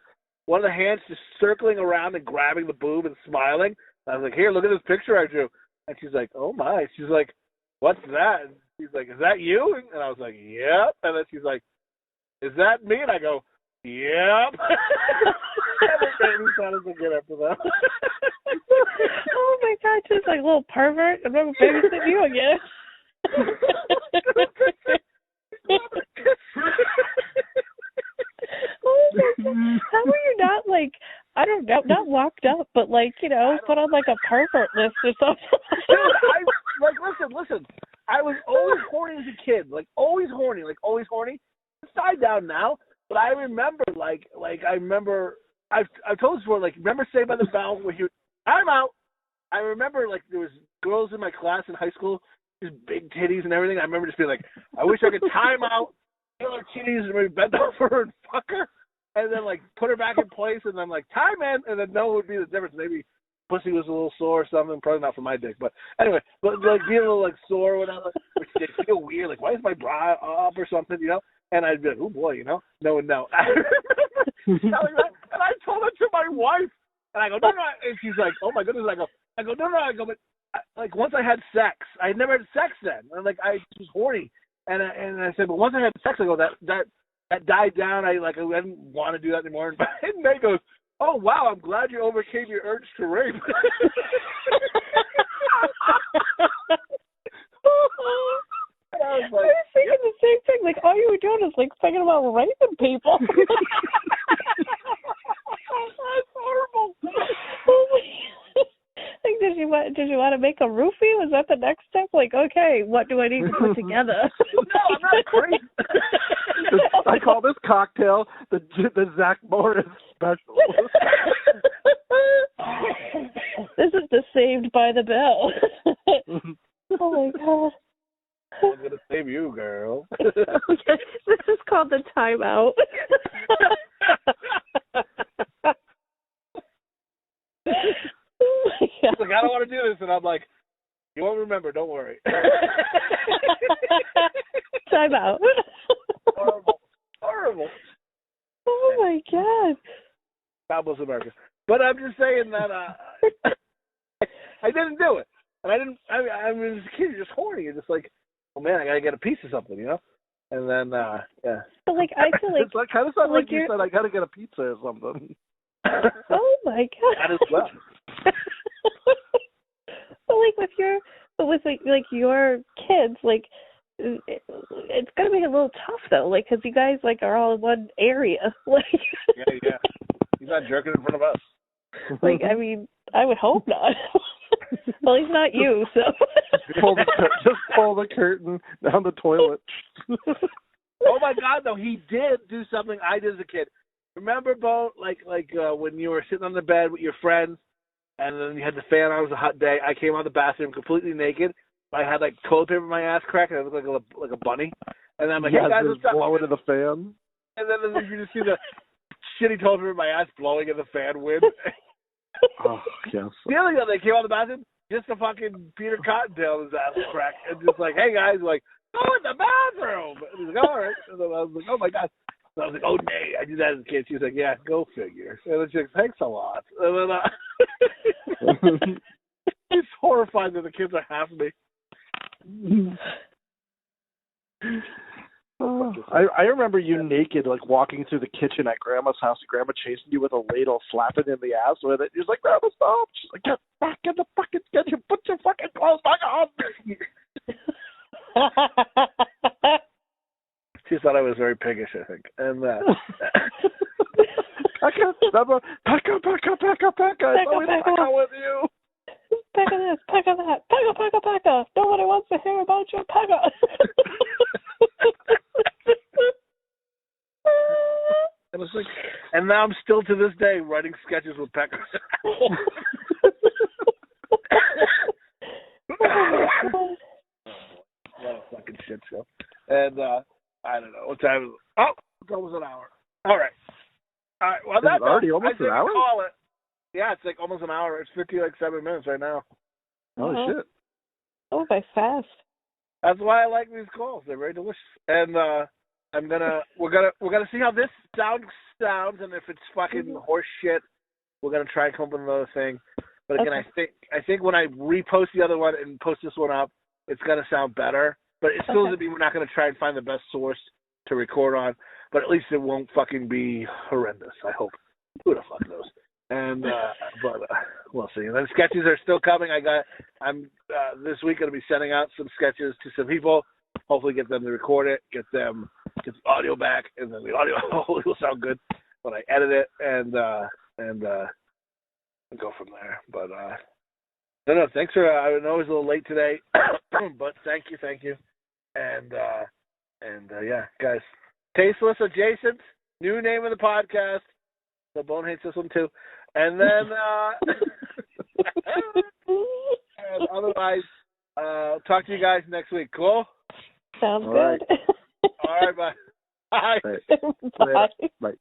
one of the hands just circling around and grabbing the boob and smiling. And I was like, here, look at this picture I drew. And she's like, oh my. She's like, what's that? And she's like, is that you? And I was like, yep. And then she's like, is that me? And I go, yep. Everybody sounded so good after that. Oh my God, just like a little pervert. I'm never babysitting you again. Oh my God. How are you not like, I don't know, not locked up, but like, put on like a pervert list or something? Dude, listen. I was always horny as a kid, like always horny. It's died down now, but I remember, I've told this before, like, remember Saved by the Bell where I'm out. I remember, like, there was girls in my class in high school, just big titties and everything. I remember just being like, I wish I could time out, kill her titties, and maybe bend over her and fuck her, and then, like, put her back in place, and then, like, time in, and then know what would be the difference. Maybe pussy was a little sore or something, probably not for my dick, but anyway, like, being a little, like, sore or whatever, which they feel weird, like, why is my bra up or something, And I'd be like, oh, boy, no one know. I remember telling that, and I told it to my wife. And I go, no. And she's like, oh, my goodness. I go, no. I go, but, like, once I had sex, I had never had sex then. And, like, I was horny. And I said, but once I had sex, I go, that died down. I didn't want to do that anymore. And May goes, oh, wow, I'm glad you overcame your urge to rape. I was thinking the same thing. Like, all you were doing is, like, thinking about raping people. That's horrible. Like, did you want to make a roofie? Was that the next step? Like, okay, what do I need to put together? No, I'm not crazy. I call this cocktail, the Zach Morris special. This is the Saved by the Bell. Oh my god. I'm gonna save you, girl. This is called the timeout. Oh my He's like, I don't want to do this, and I'm like, you won't remember. Don't worry. Timeout. Horrible. Oh my god. God bless America. But I'm just saying that I didn't do it, and I mean, as a kid, you're just horny. You're just like, oh man, I gotta get a piece of something, you know. And then, yeah. But like, I feel like It's like kind of sounds like you you're... said, I gotta get a pizza or something. Oh my god. That as well. But like with your kids, like it's gonna be a little tough though, like because you guys like are all in one area, like. Yeah. He's not jerking in front of us. Like, I mean, I would hope not. Well, he's not you, so. Just pull the curtain down the toilet. Oh my God, though, he did do something I did as a kid. Remember, Bo, like when you were sitting on the bed with your friends, and then you had the fan on. It was a hot day. I came out of the bathroom completely naked. I had like toilet paper in my ass crack, and I looked like a bunny. And then I'm like, hey guys, what's up? Blowing in the fan. And then you just see the shitty toilet paper in my ass blowing in the fan wind. Oh yes. The other guy, they came out of the bathroom, just a fucking Peter Cottontail in his ass crack, and just like, hey guys, like, go in the bathroom. And he's like, all right. And then I was like, oh my God. And I was like, oh nay, I did that as a kid. She was like, yeah, go figure. And then she's like, thanks a lot. And then he's horrified that the kids are half me. I remember you naked, like walking through the kitchen at Grandma's house, and Grandma chasing you with a ladle, slapping in the ass with it. You're like, Grandma, stop! She's like, get back in the fucking kitchen, put your fucking clothes back on. She thought I was very piggish, I think. And Pekka. I thought we Pekka with you. Pekka this, Pekka that, Pekka. Nobody wants to hear about your Pekka. And it's like, and now I'm still to this day writing sketches with Pekka. What a fucking shit show. And I don't know what time is it? Oh, it's almost an hour. All right. Well, that's already almost an hour. Call it. Yeah, it's like almost an hour. It's 7 minutes right now. Holy shit! Oh, by fast. That's why I like these calls. They're very delicious. And we're gonna see how this sounds, and if it's fucking horse shit, we're gonna try and come up with another thing. But again, okay. I think when I repost the other one and post this one up, it's gonna sound better. But it still doesn't mean we're not gonna try and find the best source to record on. But at least it won't fucking be horrendous. I hope. Who the fuck knows? And but we'll see. And then sketches are still coming. I'm this week going to be sending out some sketches to some people. Hopefully, get them to record it, get the audio back, and then the audio hopefully will sound good when I edit it, and go from there. But no, thanks for. I know it was a little late today, but thank you, and yeah, guys, Tasteless Adjacent, new name of the podcast. So Bone hates this one too. And then and otherwise, talk to you guys next week. Cool? Sounds all good. Right. All right, bye. Bye. Bye. Bye.